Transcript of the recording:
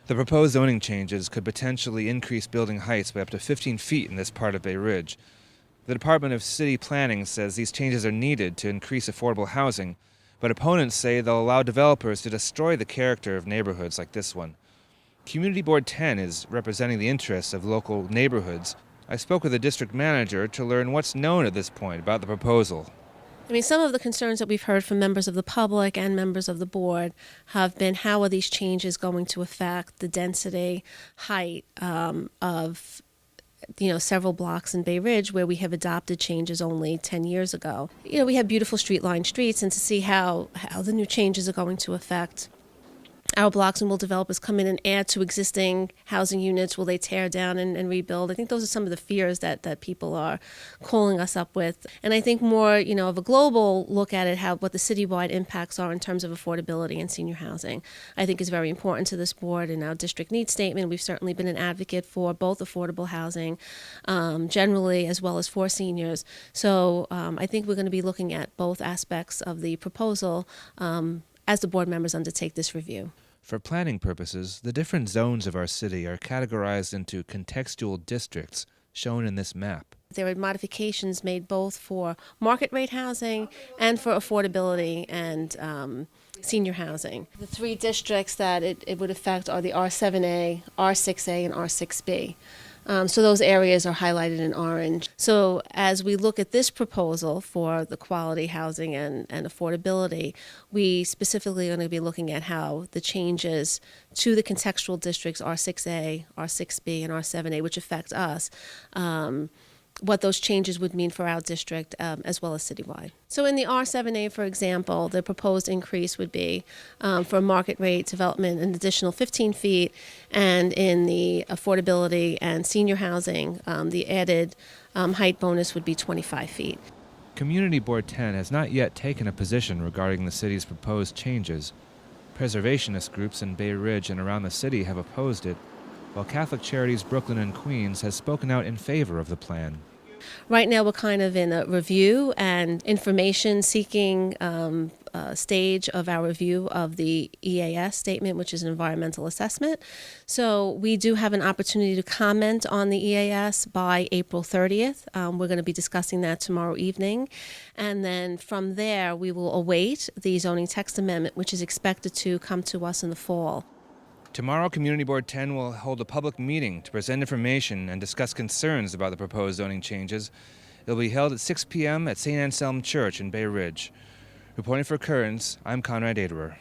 The proposed zoning changes could potentially increase building heights by up to 15 feet in this part of Bay Ridge. The Department of City Planning says these changes are needed to increase affordable housing, but opponents say they'll allow developers to destroy the character of neighborhoods like this one. Community Board 10 is representing the interests of local neighborhoods. I spoke with the district manager to learn what's known at this point about the proposal. I mean, some of the concerns that we've heard from members of the public and members of the board have been how are these changes going to affect the density, height of several blocks in Bay Ridge where we have adopted changes only 10 years ago. We have beautiful street-lined streets, and to see how the new changes are going to affect our blocks, and will developers come in and add to existing housing units? Will they tear down and rebuild? I think those are some of the fears that people are calling us up with. And I think more, of a global look at it, what the citywide impacts are in terms of affordability and senior housing, I think is very important to this board. In our district needs statement, we've certainly been an advocate for both affordable housing generally as well as for seniors. So I think we're going to be looking at both aspects of the proposal as the board members undertake this review. For planning purposes, the different zones of our city are categorized into contextual districts, shown in this map. There are modifications made both for market rate housing and for affordability and senior housing. The three districts that it would affect are the R7A, R6A, and R6B. So those areas are highlighted in orange. So as we look at this proposal for the quality housing and affordability, we specifically are going to be looking at how the changes to the contextual districts R6A, R6B, and R7A, which affect us, what those changes would mean for our district as well as citywide. So in the R7A, for example, the proposed increase would be for market rate development an additional 15 feet, and in the affordability and senior housing, the added height bonus would be 25 feet. Community Board 10 has not yet taken a position regarding the city's proposed changes. Preservationist groups in Bay Ridge and around the city have opposed it, while Catholic Charities Brooklyn and Queens has spoken out in favor of the plan. Right now we're kind of in a review and information seeking stage of our review of the EAS statement, which is an environmental assessment. So we do have an opportunity to comment on the EAS by April 30th. We're going to be discussing that tomorrow evening. And then from there we will await the zoning text amendment, which is expected to come to us in the fall. Tomorrow, Community Board 10 will hold a public meeting to present information and discuss concerns about the proposed zoning changes. It will be held at 6 p.m. at St. Anselm Church in Bay Ridge. Reporting for Currents, I'm Konrad Aderer.